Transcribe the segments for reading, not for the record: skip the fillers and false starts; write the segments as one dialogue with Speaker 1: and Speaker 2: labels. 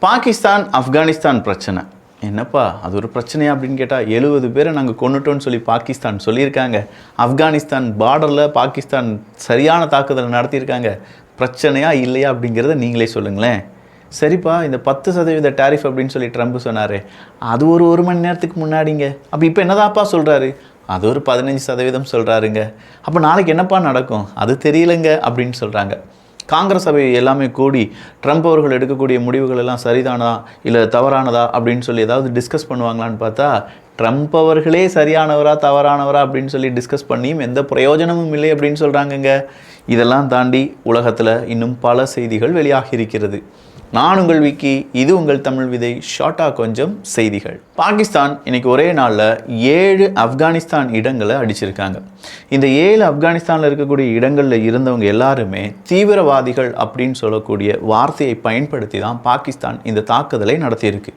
Speaker 1: பாகிஸ்தான் ஆப்கானிஸ்தான் பிரச்சனை என்னப்பா அது ஒரு பிரச்சனையா அப்படின்னு கேட்டால் 70 பேரை நாங்கள் கொண்டுட்டோன்னு சொல்லி பாகிஸ்தான் சொல்லியிருக்காங்க. ஆப்கானிஸ்தான் பார்டரில் பாகிஸ்தான் சரியான தாக்குதல் நடத்தியிருக்காங்க. பிரச்சனையா இல்லையா அப்படிங்கிறத நீங்களே சொல்லுங்களேன். சரிப்பா, இந்த 10% டேரிஃப் அப்படின்னு சொல்லி ட்ரம்ப் சொன்னார், அது ஒரு மணி நேரத்துக்கு முன்னாடிங்க. அப்போ இப்போ என்னதாப்பா சொல்கிறாரு? அது ஒரு 15% சொல்கிறாருங்க. அப்போ நாளைக்கு என்னப்பா நடக்கும் அது தெரியலைங்க அப்படின்னு சொல்கிறாங்க. காங்கிரஸ் சபை எல்லாமே கூடி ட்ரம்ப் அவர்கள் எடுக்கக்கூடிய முடிவுகள் எல்லாம் சரிதானா இல்லை தவறானதா அப்படின்னு சொல்லி ஏதாவது டிஸ்கஸ் பண்ணுவாங்களான்னு பார்த்தா, ட்ரம்ப் அவர்களே சரியானவரா தவறானவரா அப்படின்னு சொல்லி டிஸ்கஸ் பண்ணியும் எந்த பிரயோஜனமும் இல்லை அப்படின்னு சொல்கிறாங்கங்க. இதெல்லாம் தாண்டி உலகத்தில் இன்னும் பல செய்திகள் வெளியாகி இருக்கிறது. நான் உங்கள் விக்கி, இது உங்கள் தமிழ் விதை. ஷார்ட்டாக கொஞ்சம் செய்திகள். பாகிஸ்தான் இன்னைக்கு ஒரே நாளில் 7 ஆப்கானிஸ்தான் இடங்களை அடிச்சிருக்காங்க. இந்த 7 ஆப்கானிஸ்தானில் இருக்கக்கூடிய இடங்களில் இருந்தவங்க எல்லாருமே தீவிரவாதிகள் அப்படின்னு சொல்லக்கூடிய வார்த்தையை பயன்படுத்தி தான் பாகிஸ்தான் இந்த தாக்குதலை நடத்தியிருக்கு.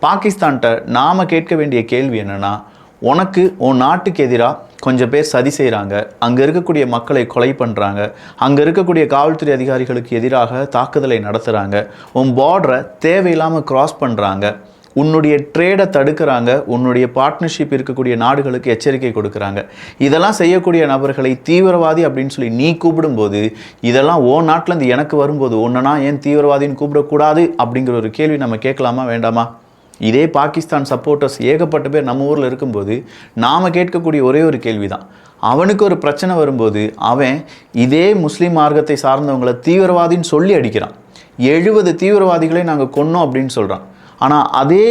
Speaker 1: பாகிஸ்தான்கிட்ட நாம் கேட்க வேண்டிய கேள்வி என்னென்னா, உனக்கு உன் நாட்டுக்கு எதிராக கொஞ்சம் பேர் சதி செய்கிறாங்க, அங்கே இருக்கக்கூடிய மக்களை கொலை பண்ணுறாங்க, அங்கே இருக்கக்கூடிய காவல்துறை அதிகாரிகளுக்கு எதிராக தாக்குதலை நடத்துகிறாங்க, உன் பார்டரை தேவையில்லாமல் கிராஸ் பண்ணுறாங்க, உன்னுடைய ட்ரேடை தடுக்கிறாங்க, உன்னுடைய பார்ட்னர்ஷிப் இருக்கக்கூடிய நாடுகளுக்கு எச்சரிக்கை கொடுக்குறாங்க. இதெல்லாம் செய்யக்கூடிய நபர்களை தீவிரவாதி அப்படின்னு சொல்லி நீ கூப்பிடும்போது, இதெல்லாம் ஓ நாட்டிலேருந்து எனக்கு வரும்போது ஒன்றுனா ஏன் தீவிரவாதின்னு கூப்பிடக்கூடாது அப்படிங்கிற ஒரு கேள்வி நம்ம கேட்கலாமா வேண்டாமா? இதே பாகிஸ்தான் சப்போர்ட்டர்ஸ் ஏகப்பட்ட பேர் நம்ம ஊரில் இருக்கும்போது நாம் கேட்கக்கூடிய ஒரே ஒரு கேள்வி தான், அவனுக்கு ஒரு பிரச்சனை வரும்போது அவன் இதே முஸ்லீம் மார்க்கத்தை சார்ந்தவங்களை தீவிரவாதின்னு சொல்லி அடிக்கிறான். 70 தீவிரவாதிகளை நாங்கள் கொன்னோம் அப்படின்னு சொல்கிறான். ஆனால் அதே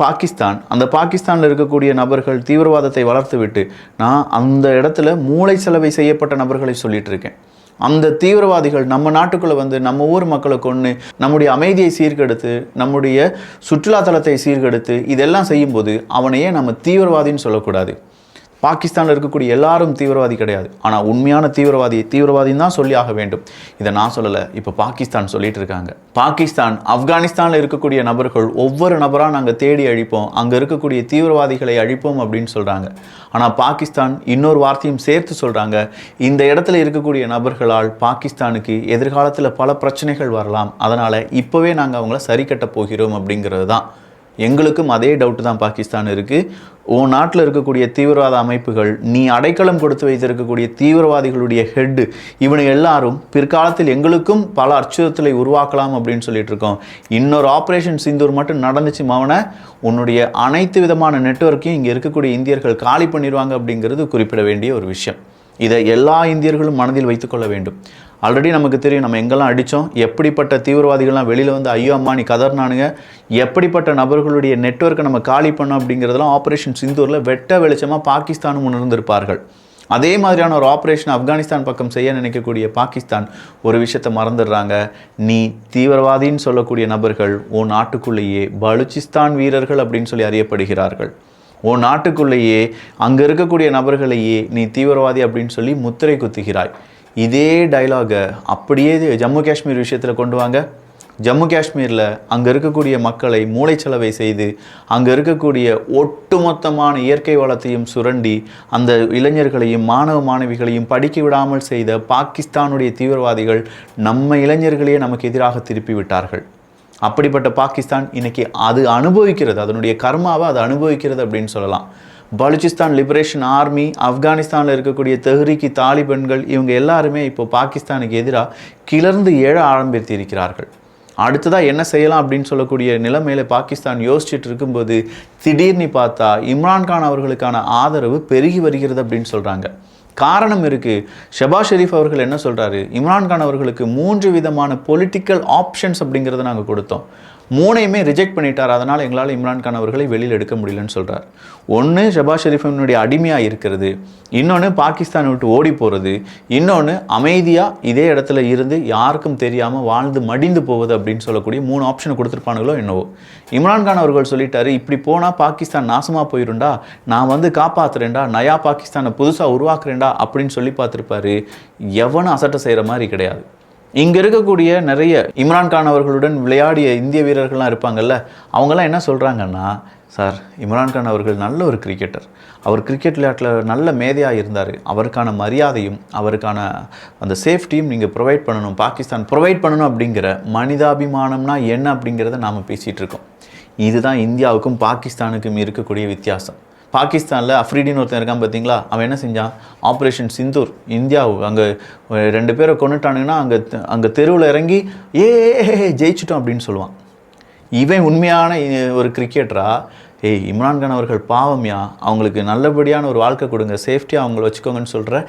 Speaker 1: பாகிஸ்தான், அந்த பாகிஸ்தானில் இருக்கக்கூடிய நபர்கள் தீவிரவாதத்தை வளர்த்து விட்டு நான் அந்த இடத்துல மூளை செலவை செய்யப்பட்ட நபர்களை சொல்லிட்டு இருக்கேன். அந்த தீவிரவாதிகள் நம்ம நாட்டுக்குள்ளே வந்து நம்ம ஊர் மக்களை கொன்று நம்முடைய அமைதியை சீர்கெடுத்து நம்முடைய சுற்றுலாத்தலத்தை சீர்கெடுத்து இதெல்லாம் செய்யும்போது அவனையே நம்ம தீவிரவாதின்னு சொல்லக்கூடாது. பாகிஸ்தானில் இருக்கக்கூடிய எல்லாரும் தீவிரவாதி கிடையாது, ஆனால் உண்மையான தீவிரவாதின்னு தான் சொல்லி ஆக வேண்டும். இதை நான் சொல்லலை, இப்போ பாகிஸ்தான் சொல்லிட்டு இருக்காங்க. பாகிஸ்தான் ஆப்கானிஸ்தானில் இருக்கக்கூடிய நபர்கள் ஒவ்வொரு நபராக நாங்கள் தேடி அழிப்போம், அங்கே இருக்கக்கூடிய தீவிரவாதிகளை அழிப்போம் அப்படின்னு சொல்கிறாங்க. ஆனால் பாகிஸ்தான் இன்னொரு வார்த்தையும் சேர்த்து சொல்கிறாங்க, இந்த இடத்துல இருக்கக்கூடிய நபர்களால் பாகிஸ்தானுக்கு எதிர்காலத்தில் பல பிரச்சனைகள் வரலாம், அதனால் இப்போவே நாங்கள் அவங்கள சரி கட்ட போகிறோம் அப்படிங்கிறது தான். எங்களுக்கும் அதே டவுட்டு தான் பாகிஸ்தான் இருக்குது. உன் நாட்டில் இருக்கக்கூடிய தீவிரவாத அமைப்புகள், நீ அடைக்கலம் கொடுத்து வைத்திருக்கக்கூடிய தீவிரவாதிகளுடைய ஹெட்டு, இவனை எல்லாரும் பிற்காலத்தில் எங்களுக்கும் பல அச்சுறுத்தலை உருவாக்கலாம் அப்படின்னு சொல்லிட்டு இருக்கோம். இன்னொரு ஆப்ரேஷன் சிந்தூர் மட்டும் நடந்துச்சு மவனை, உன்னுடைய அனைத்து விதமான நெட்வொர்க்கையும் இங்கே இருக்கக்கூடிய இந்தியர்கள் காலி பண்ணிடுவாங்க அப்படிங்கிறது குறிப்பிட வேண்டிய ஒரு விஷயம். இதை எல்லா இந்தியர்களும் மனதில் வைத்துக்கொள்ள வேண்டும். ஆல்ரெடி நமக்கு தெரியும் நம்ம எங்கெல்லாம் அடித்தோம், எப்படிப்பட்ட தீவிரவாதிகள்லாம் வெளியில் வந்து ஐயோ அம்மா நீ கதர்னானுங்க, எப்படிப்பட்ட நபர்களுடைய நெட்வொர்க்கை நம்ம காலி பண்ணோம் அப்படிங்கிறதெல்லாம் ஆப்ரேஷன் சிந்தூரில் வெட்ட வெளிச்சமாக பாகிஸ்தானும் உணர்ந்திருப்பார்கள். அதே மாதிரியான ஒரு ஆப்ரேஷன் ஆப்கானிஸ்தான் பக்கம் செய்ய நினைக்கக்கூடிய பாகிஸ்தான் ஒரு விஷயத்தை மறந்துடுறாங்க. நீ தீவிரவாதின்னு சொல்லக்கூடிய நபர்கள் உன் நாட்டுக்குள்ளேயே பலுச்சிஸ்தான் வீரர்கள் அப்படின்னு சொல்லி அறியப்படுகிறார்கள். உன் நாட்டுக்குள்ளேயே அங்கே இருக்கக்கூடிய நபர்களையே நீ தீவிரவாதி அப்படின்னு சொல்லி முத்திரை குத்துகிறாய். இதே டைலாகை அப்படியே ஜம்மு காஷ்மீர் விஷயத்தில் கொண்டு வாங்க. ஜம்மு காஷ்மீரில் அங்கே இருக்கக்கூடிய மக்களை மூளைச்சலவை செய்து அங்கே இருக்கக்கூடிய ஒட்டுமொத்தமான இயற்கை வளத்தையும் சுரண்டி அந்த இளைஞர்களையும் மாணவ மாணவிகளையும் படிக்க விடாமல் செய்த பாகிஸ்தானுடைய தீவிரவாதிகள் நம்ம இளைஞர்களையே நமக்கு எதிராக திருப்பி விட்டார்கள். அப்படிப்பட்ட பாகிஸ்தான் இன்னைக்கு அது அனுபவிக்கிறது, அதனுடைய கர்மாவை அது அனுபவிக்கிறது அப்படின்னு சொல்லலாம். பலுச்சிஸ்தான் லிபரேஷன் ஆர்மி, ஆப்கானிஸ்தானில் இருக்கக்கூடிய தெஹ்ரிக் தாலிபன்கள், இவங்க எல்லாருமே இப்போ பாகிஸ்தானுக்கு எதிராக கிளர்ந்து எழ ஆரம்பித்திருக்கிறார்கள். அடுத்ததாக என்ன செய்யலாம் அப்படின்னு சொல்லக்கூடிய நிலைமையில பாகிஸ்தான் யோசிச்சுட்டு இருக்கும்போது திடீர்னு பார்த்தா இம்ரான்கான் அவர்களுக்கான ஆதரவு பெருகி வருகிறது அப்படின்னு சொல்கிறாங்க. காரணம் இருக்குது. ஷெபாஸ் ஷெரீஃப் அவர்கள் என்ன சொல்கிறாரு, இம்ரான்கான் அவர்களுக்கு 3 விதமான பொலிட்டிக்கல் ஆப்ஷன்ஸ் அப்படிங்கிறத நாங்கள் கொடுத்தோம், 3ஐயுமே ரிஜெக்ட் பண்ணிட்டார், அதனால் எங்களால் இம்ரான்கான் அவர்களை வெளியில் எடுக்க முடியலன்னு சொல்கிறார். ஒன்று ஷெபாஸ் ஷெரீஃபினுடைய அடிமையாக இருக்கிறது, இன்னொன்று பாகிஸ்தானை விட்டு ஓடி போகிறது, இன்னொன்று அமைதியாக இதே இடத்துல இருந்து யாருக்கும் தெரியாமல் வாழ்ந்து மடிந்து போவது அப்படின்னு சொல்லக்கூடிய 3 ஆப்ஷன் கொடுத்துருப்பானுங்களோ என்னவோ. இம்ரான்கான் அவர்கள் சொல்லிட்டாரு, இப்படி போனால் பாகிஸ்தான் நாசமாக போயிருண்டா, நான் வந்து காப்பாற்றுறேன்டா, நயா பாகிஸ்தானை புதுசாக உருவாக்குறேன்டா அப்படின்னு சொல்லி பார்த்துருப்பாரு. எவனும் அசட்டை செய்கிற மாதிரி கிடையாது. இங்கே இருக்கக்கூடிய நிறைய இம்ரான்கான் அவர்களுடன் விளையாடிய இந்திய வீரர்கள்லாம் இருப்பாங்கல்ல, அவங்கெல்லாம் என்ன சொல்கிறாங்கன்னா, சார் இம்ரான்கான் அவர்கள் நல்ல ஒரு கிரிக்கெட்டர், அவர் கிரிக்கெட் விளையாட்டில் நல்ல மேதையாக இருந்தார், அவருக்கான மரியாதையும் அவருக்கான அந்த சேஃப்டியும் நீங்கள் ப்ரொவைட் பண்ணணும், பாகிஸ்தான் ப்ரொவைட் பண்ணணும் அப்படிங்கிற மனிதாபிமானம்னா என்ன அப்படிங்கிறத நாம் பேசிகிட்டு இருக்கோம். இதுதான் இந்தியாவுக்கும் பாகிஸ்தானுக்கும் இருக்கக்கூடிய வித்தியாசம். பாகிஸ்தானில் அஃப்ரீடின்னு ஒருத்தன் இருக்கான் பார்த்தீங்களா, அவன் என்ன செஞ்சான், ஆப்ரேஷன் சிந்தூர், இந்தியாவுக்கு அங்கே 2 பேரை கொண்டுட்டானுங்கன்னா அங்கே தெருவில் இறங்கி ஜெயிச்சிட்டோம் அப்படின்னு சொல்லுவான். இவன் உண்மையான ஒரு கிரிக்கெட்டரா, இம்ரான்கான் அவர்கள் பாவம்யா, அவங்களுக்கு நல்லபடியான ஒரு வாழ்க்கை கொடுங்க, சேஃப்டியாக அவங்கள வச்சுக்கோங்கன்னு சொல்கிற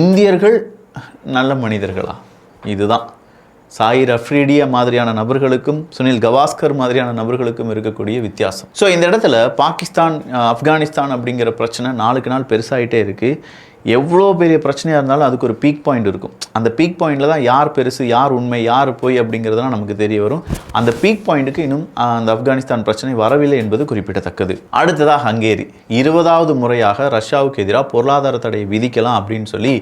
Speaker 1: இந்தியர்கள் நல்ல மனிதர்களா? இதுதான் சாயிர் அஃப்ரீடியா மாதிரியான நபர்களுக்கும் சுனில் கவாஸ்கர் மாதிரியான நபர்களுக்கும் இருக்கக்கூடிய வித்தியாசம். ஸோ இந்த இடத்துல பாகிஸ்தான் ஆப்கானிஸ்தான் அப்படிங்கிற பிரச்சனை நாளுக்கு நாள் பெருசாகிட்டே இருக்குது. எவ்வளோ பெரிய பிரச்சனையாக இருந்தாலும் அதுக்கு ஒரு பீக் பாயிண்ட் இருக்கும். அந்த பீக் பாயிண்டில் தான் யார் பெருசு, யார் உண்மை, யார் போய் அப்படிங்கிறதுலாம் நமக்கு தெரிய வரும். அந்த பீக் பாயிண்ட்டுக்கு இன்னும் அந்த ஆப்கானிஸ்தான் பிரச்சனை வரவில்லை என்பது குறிப்பிடத்தக்கது. அடுத்ததாக ஹங்கேரி 20வது முறையாக ரஷ்யாவுக்கு எதிராக பொருளாதார தடையை விதிக்கலாம் அப்படின்னு சொல்லி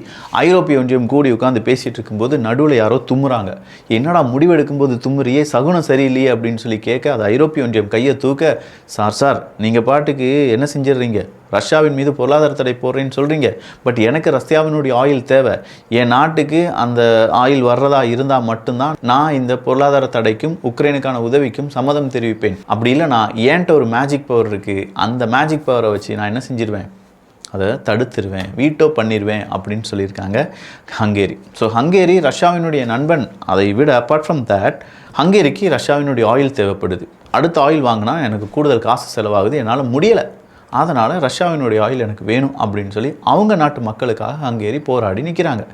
Speaker 1: ஐரோப்பிய ஒன்றியம் கூடி உட்காந்து பேசிகிட்டு இருக்கும்போது நடுவில் யாரோ தும்முறாங்க. என்னடா முடிவெடுக்கும்போது தும்முறியே, சகுனம் சரியில்லையே அப்படின்னு சொல்லி கேட்க, அது ஐரோப்பிய ஒன்றியம் கையை தூக்க, சார் நீங்கள் பாட்டுக்கு என்ன செஞ்சிடுறீங்க, ரஷ்யாவின் மீது பொருளாதார தடை போடுறேன்னு சொல்கிறீங்க, பட் எனக்கு ரஷ்யாவினுடைய ஆயில் தேவை, என் நாட்டுக்கு அந்த ஆயில் வர்றதா இருந்தால் மட்டும்தான் நான் இந்த பொருளாதார தடைக்கும் உக்ரைனுக்கான உதவிக்கும் சம்மதம் தெரிவிப்பேன். அப்படி இல்லைனா ஏன்ட்ட ஒரு மேஜிக் பவர் இருக்குது, அந்த மேஜிக் பவரை வச்சு நான் என்ன செஞ்சிருவேன், அதை தடுத்துருவேன், வீட்டோ பண்ணிடுவேன் அப்படின்னு சொல்லியிருக்காங்க ஹங்கேரி. ஸோ ஹங்கேரி ரஷ்யாவினுடைய நண்பன். அதை விட அப்பார்ட் ஃப்ரம் தேட், ஹங்கேரிக்கு ரஷ்யாவினுடைய ஆயில் தேவைப்படுது. அடுத்த ஆயில் வாங்கினா எனக்கு கூடுதல் காசு செலவாகுது, என்னால் முடியலை, அதனால் ரஷ்யாவினுடைய ஆயில் எனக்கு வேணும் அப்படின்னு சொல்லி அவங்க நாட்டு மக்களுக்காக ஹங்கேரி போராடி நிற்கிறாங்க.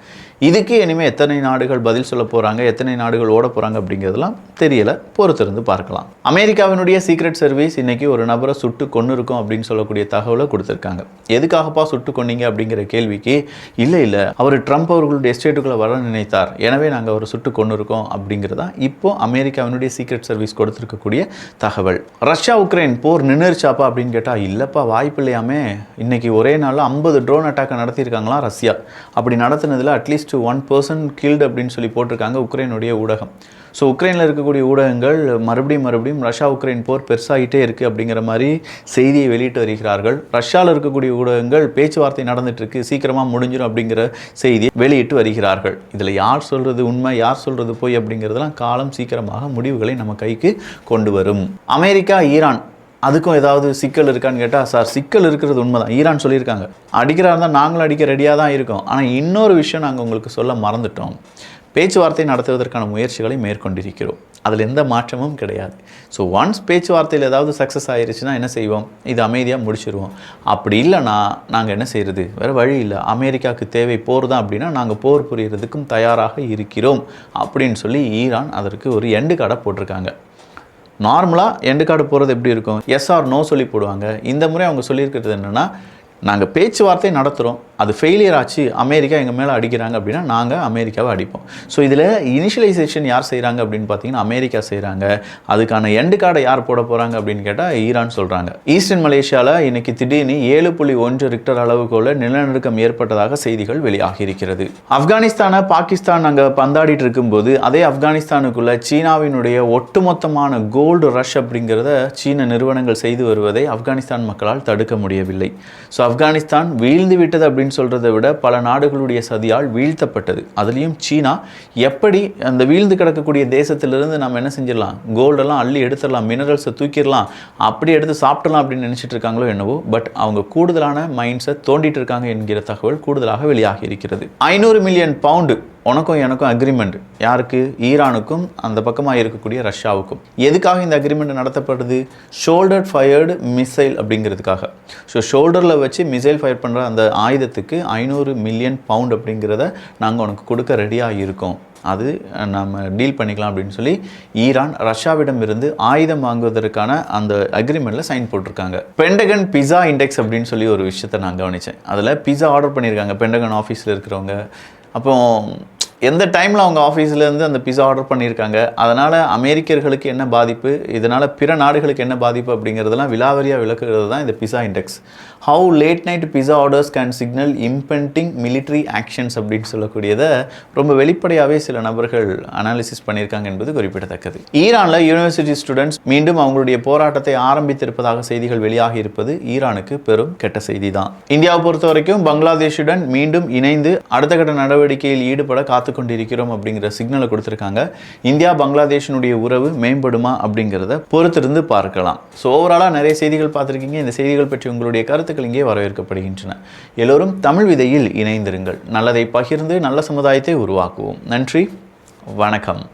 Speaker 1: இதுக்கு இனிமேல் எத்தனை நாடுகள் பதில் சொல்ல போகிறாங்க, எத்தனை நாடுகள் ஓட போகிறாங்க அப்படிங்கிறதுலாம் தெரியலை, பொறுத்திருந்து பார்க்கலாம். அமெரிக்காவினுடைய சீக்ரெட் சர்வீஸ் இன்றைக்கி ஒரு நபரை சுட்டு கொண்டு இருக்கும் அப்படின்னு சொல்லக்கூடிய தகவலை கொடுத்துருக்காங்க. எதுக்காகப்பா சுட்டு கொண்டீங்க அப்படிங்கிற கேள்விக்கு, இல்லை அவர் ட்ரம்ப் அவர்களுடைய எஸ்டேட்டுக்குள்ளே வர நினைத்தார், எனவே நாங்கள் அவரை சுட்டு கொண்டு இருக்கோம் அப்படிங்கிறதா இப்போது அமெரிக்காவினுடைய சீக்ரெட் சர்வீஸ் கொடுத்துருக்கக்கூடிய தகவல். ரஷ்யா உக்ரைன் போர் நின்றுச்சாப்பா அப்படின்னு கேட்டால், இல்லைப்பா வாய்ப்பு இல்லையாமே, இன்றைக்கி ஒரே நாளில் 50 ட்ரோன் அட்டாக்கை நடத்தியிருக்காங்களாம் ரஷ்யா. அப்படி நடத்தினதில் அட்லீஸ்ட் 1% கில்டு அப்படின்னு சொல்லி போட்டிருக்காங்க உக்ரைனுடைய ஊடகம். ஸோ உக்ரைனில் இருக்கக்கூடிய ஊடகங்கள் மறுபடியும் ரஷ்யா உக்ரைன் போர் பெருசாகிட்டே இருக்குது அப்படிங்கிற மாதிரி செய்தியை வெளியிட்டு வருகிறார்கள். ரஷ்யாவில் இருக்கக்கூடிய ஊடகங்கள் பேச்சுவார்த்தை நடந்துகிட்ருக்கு, சீக்கிரமாக முடிஞ்சிடும் அப்படிங்கிற செய்தியை வெளியிட்டு வருகிறார்கள். இதில் யார் சொல்கிறது உண்மை, யார் சொல்கிறது போய் அப்படிங்கிறதுலாம் காலம் சீக்கிரமாக முடிவுகளை நம்ம கைக்கு கொண்டு வரும். அமெரிக்கா ஈரான் அதுக்கும் ஏதாவது சிக்கல் இருக்கான்னு கேட்டால், சார் சிக்கல் இருக்கிறது உண்மை தான். ஈரான் சொல்லியிருக்காங்க, அடிக்கிறா இருந்தால் நாங்களும் அடிக்க ரெடியாக தான் இருக்கோம். ஆனால் இன்னொரு விஷயம் நாங்கள் உங்களுக்கு சொல்ல மறந்துட்டோம், பேச்சுவார்த்தை நடத்துவதற்கான முயற்சிகளை மேற்கொண்டிருக்கிறோம், அதில் எந்த மாற்றமும் கிடையாது. ஸோ ஒன்ஸ் பேச்சுவார்த்தையில் ஏதாவது சக்ஸஸ் ஆகிருச்சுன்னா என்ன செய்வோம், இது அமைதியாக முடிச்சிடுவோம். அப்படி இல்லைனா நாங்கள் என்ன செய்கிறது, வேறு வழி இல்லை, அமெரிக்காவுக்கு தேவை போர் தான் அப்படின்னா நாங்கள் போர் புரியறதுக்கும் தயாராக இருக்கிறோம் அப்படின்னு சொல்லி ஈரான் அதற்கு ஒரு எண்டு கார்டை போட்டிருக்காங்க. நார்மலாக எண்டு கார்டு போகிறது எப்படி இருக்கும், எஸ் ஆர் நோ சொல்லி போடுவாங்க. இந்த முறை அவங்க சொல்லியிருக்கிறது என்னென்னா, நாங்கள் பேச்சுவார்த்தை நடத்துகிறோம், அது ஃபெயிலியர் ஆச்சு, அமெரிக்கா எங்கள் மேலே அடிக்கிறாங்க அப்படின்னா நாங்கள் அமெரிக்காவை அடிப்போம். ஸோ இதில் இனிஷியலைசேஷன் யார் செய்கிறாங்க அப்படின்னு பார்த்தீங்கன்னா அமெரிக்கா செய்கிறாங்க. அதுக்கான எண்டு கார்டை யார் போட போகிறாங்க அப்படின்னு கேட்டால் ஈரான் சொல்கிறாங்க. ஈஸ்டர்ன் மலேசியாவில் இன்றைக்கி திடீர்னு 7.1 ரிக்டர் அளவுக்குள்ள நிலநடுக்கம் ஏற்பட்டதாக செய்திகள் வெளியாகி இருக்கிறது. ஆப்கானிஸ்தானை பாகிஸ்தான் அங்கே பந்தாடிட்டு இருக்கும்போது அதே ஆப்கானிஸ்தானுக்குள்ள சீனாவினுடைய ஒட்டுமொத்தமான கோல்டு ரஷ் அப்படிங்கிறத சீன நிறுவனங்கள் செய்து வருவதை ஆப்கானிஸ்தான் மக்களால் தடுக்க முடியவில்லை. ஸோ ஆப்கானிஸ்தான் வீழ்ந்து விட்டது அப்படின்னு சொல்கிறத விட பல நாடுகளுடைய சதியால் வீழ்த்தப்பட்டது. அதுலேயும் சீனா எப்படி அந்த வீழ்ந்து கிடக்கக்கூடிய தேசத்திலிருந்து நம்ம என்ன செஞ்சிடலாம், கோல்டெல்லாம் அள்ளி எடுத்துடலாம், மினரல்ஸை தூக்கிடலாம், அப்படி எடுத்து சாப்பிடலாம் அப்படின்னு நினச்சிட்டு இருக்காங்களோ என்னவோ, பட் அவங்க கூடுதலான மைண்ட்ஸை தோண்டிட்டு இருக்காங்க என்கிற தகவல் கூடுதலாக வெளியாகி இருக்கிறது. 500 மில்லியன் பவுண்டு உனக்கும் எனக்கும் அக்ரிமெண்ட், யாருக்கு, ஈரானுக்கும் அந்த பக்கமாக இருக்கக்கூடிய ரஷ்யாவுக்கும். எதுக்காக இந்த அக்ரிமெண்ட் நடத்தப்படுது, ஷோல்டர் ஃபயர்டு மிசைல் அப்படிங்கிறதுக்காக. ஸோ ஷோல்டரில் வச்சு மிசைல் ஃபயர் பண்ணுற அந்த ஆயுதத்துக்கு 500 மில்லியன் பவுண்ட் அப்படிங்கிறத நாங்கள் உனக்கு கொடுக்க ரெடியாக இருக்கோம், அது நம்ம டீல் பண்ணிக்கலாம் அப்படின்னு சொல்லி ஈரான் ரஷ்யாவிடம் இருந்து ஆயுதம் வாங்குவதற்கான அந்த அக்ரிமெண்ட்டில் சைன் போட்டிருக்காங்க. பென்டகன் பிஸா இண்டெக்ஸ் அப்படின்னு சொல்லி ஒரு விஷயத்தை நான் கவனித்தேன். அதில் பிஸா ஆர்டர் பண்ணியிருக்காங்க பென்டகன் ஆஃபீஸில் இருக்கிறவங்க. அப்போ எந்த டைமில் அவங்க ஆஃபீஸ்லேருந்து அந்த பிஸா ஆர்டர் பண்ணியிருக்காங்க, அதனால் அமெரிக்கர்களுக்கு என்ன பாதிப்பு, இதனால் பிற நாடுகளுக்கு என்ன பாதிப்பு அப்படிங்கிறதெல்லாம் விலாவரியாக விளக்குகிறது தான் இந்த pizza index. How late night pizza orders can signal impending military actions அப்படின்னு சொல்லக்கூடியதை ரொம்ப வெளிப்படையாகவே சில நபர்கள் அனாலிசிஸ் பண்ணியிருக்காங்க என்பது குறிப்பிடத்தக்கது. ஈரானில் யூனிவர்சிட்டி ஸ்டூடெண்ட்ஸ் மீண்டும் அவங்களுடைய போராட்டத்தை ஆரம்பித்திருப்பதாக செய்திகள் வெளியாகி இருப்பது ஈரானுக்கு பெரும் கெட்ட செய்தி தான். இந்தியாவை பொறுத்த வரைக்கும் பங்களாதேஷுடன் மீண்டும் இணைந்து அடுத்த கட்ட நடவடிக்கையில் ஈடுபட காத்து கொண்டிருக்கிறோம் அப்படிங்கிற சிக்னலை கொடுத்திருக்காங்க. இந்தியா பங்களாதேஷினுடைய உறவு மேம்படுமா அப்படிங்கிறத பொறுத்திருந்து பார்க்கலாம். ஸோ ஓவராலாக நிறைய செய்திகள் பார்த்துருக்கீங்க. இந்த செய்திகள் பற்றி உங்களுடைய கருத்துக்கள் இங்கே வரவேற்கப்படுகின்றன. எல்லோரும் தமிழ் விதையில் இணைந்திருங்கள். நல்லதை பகிர்ந்து நல்ல சமுதாயத்தை உருவாக்குவோம். நன்றி, வணக்கம்.